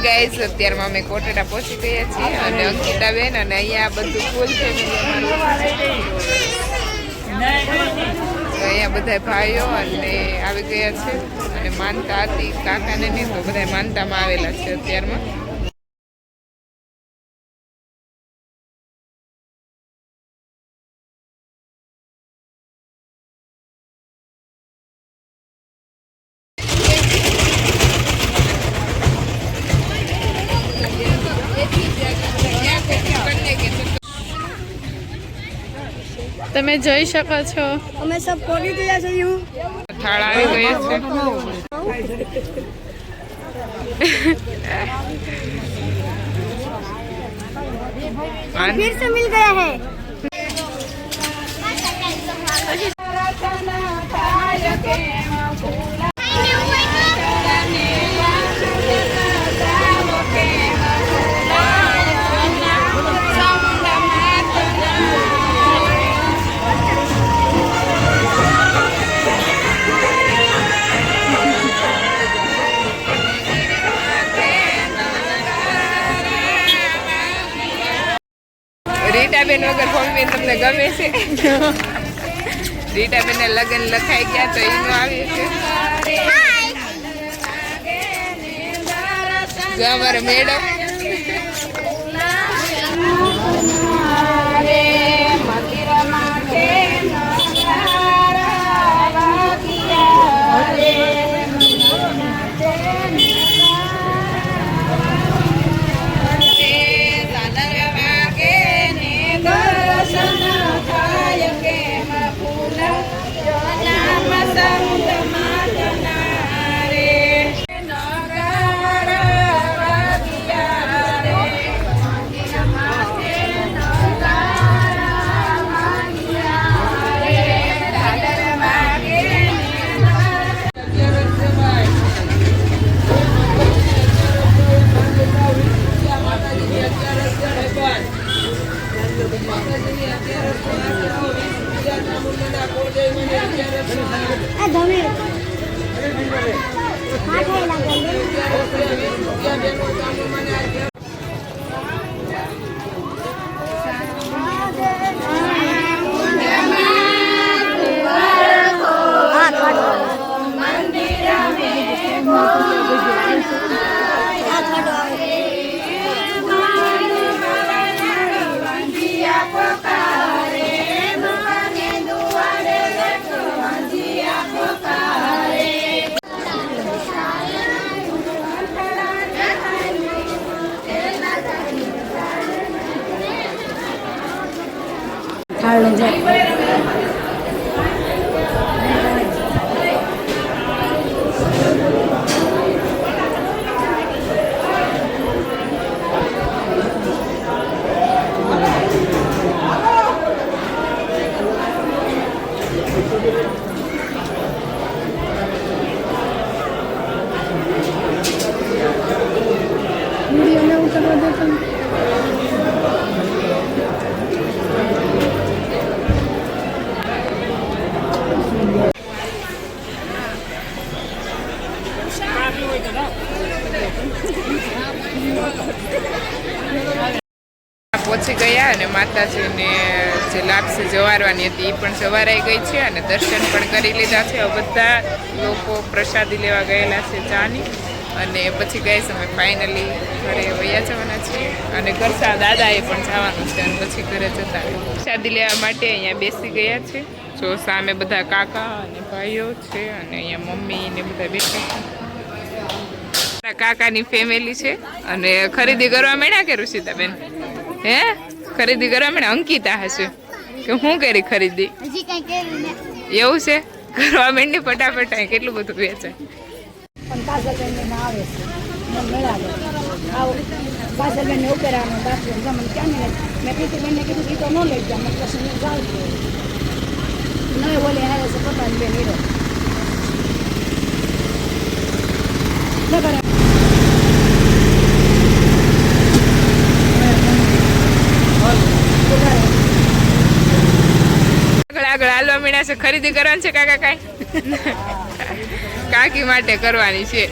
Guys અત્યારમાં અમે કોટેડા પહોંચી ગયા છીએ અને અંકિતા બેન અને અહીંયા બધું ફૂલ ફેમિલી અહીંયા બધા ભાઈઓ અને આવી ગયા છે અને માનતા હતી કાકાને નહીં તો બધા માનતામાં આવેલા છે અત્યારમાં. તમે જોઈ શકો છો અમે સબ પહોંચી ગયા છે. થાળ આવી ગયા છે. फिर से मिल गया है. રીટાબેન વગર ફોનબેન તમને ગમે છે? રીટાબેન ને લગ્ન લખાઈ ગયા તો એનું આવે છે. અમારે મેડમ પહોંચી ગયા અને માતાજીને જે લાપસી જવારવાની હતી એ પણ જવારાઈ ગઈ છે અને દર્શન પણ કરી લીધા છે. હવે બધા લોકો પ્રસાદી લેવા ગયેલા છે ચાની અને પછી ગઈશ અમે ફાઇનલી ઘરે વયા જવાના છીએ અને ઘરસા દાદાએ પણ જવાનું છે અને પછી ઘરે જતા પ્રસાદી લેવા માટે અહીંયા બેસી ગયા છે. જો સામે બધા કાકા અને ભાઈઓ છે અને અહીંયા મમ્મી ને બધા બેઠા છે. કાકાની ફેમિલી છે અને ખરીદી કરવા માંડ્યા કે ઋષિતાબેન? હે ખરીદી કરવા માંડ્યા? અંકિતા હશે કે હું કરી ખરીદી? એવું છે, કરવા માંડી ફટાફટ. કેટલું બધું વેચાય. આગળ હાલવા મીડા છે. ખરીદી કરવાની છે કાકા? કાંઈ કાકી માટે કરવાની છે.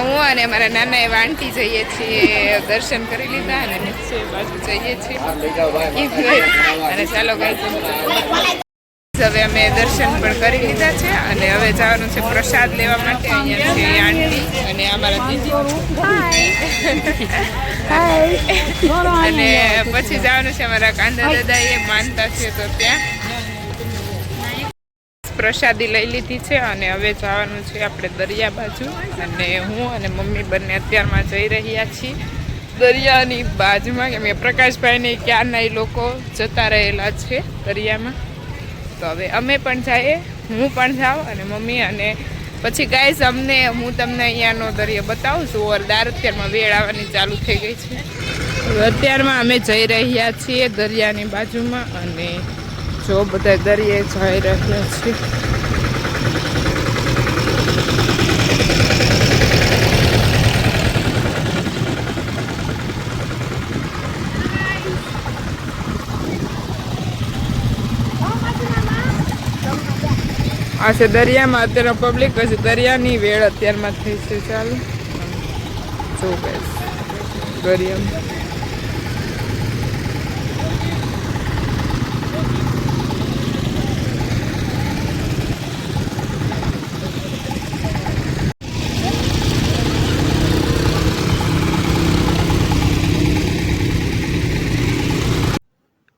હું અને મારા નાના એવા આંટી જઈએ છીએ દર્શન કરી લીધા અને નીચે બાજુ જઈએ છીએ અને ચાલો ગાઈસ હવે અમે દર્શન પણ કરી લીધા છે અને હવે જવાનું છે પ્રસાદ લેવા માટે. અહીંયા છે આંટી અને અમારા દીદી અને પછી જવાનું છે અમારા કાંદા દાદા એ માનતા છે તો ત્યાં પ્રસાદી લઈ લીધી છે અને હવે જવાનું છે આપણે દરિયા બાજુ. અને હું અને મમ્મી બંને અત્યારમાં જઈ રહ્યા છીએ દરિયાની બાજુમાં. કેમ કે પ્રકાશભાઈને ક્યારના એ લોકો જતા રહેલા છે દરિયામાં, તો હવે અમે પણ જઈએ, હું પણ જાઉં અને મમ્મી. અને પછી ગાઈસ હું તમને અહીંયાનો દરિયો બતાવું છું. ઓરદાર અત્યારમાં વેળ આવવાની ચાલુ થઈ ગઈ છે. હવે અત્યારમાં અમે જઈ રહ્યા છીએ દરિયાની બાજુમાં અને જો બધા દરિયે જઈ રહ્યા છે. આ છે દરિયામાં અત્યારે પબ્લિક, પછી દરિયાની વેળ અત્યારમાં થઈ છે. ચાલો જો ગાઈસ દરિયામાં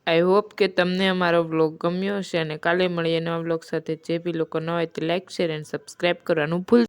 આઈ હોપ કે તમને અમારો વ્લોગ ગમ્યો હશે અને કાલે મળીએ નવા વ્લોગ સાથે. જે બી લોકો ન હોય તે લાઈક, શેર એન્ડ સબસ્ક્રાઈબ કરવાનું ભૂલ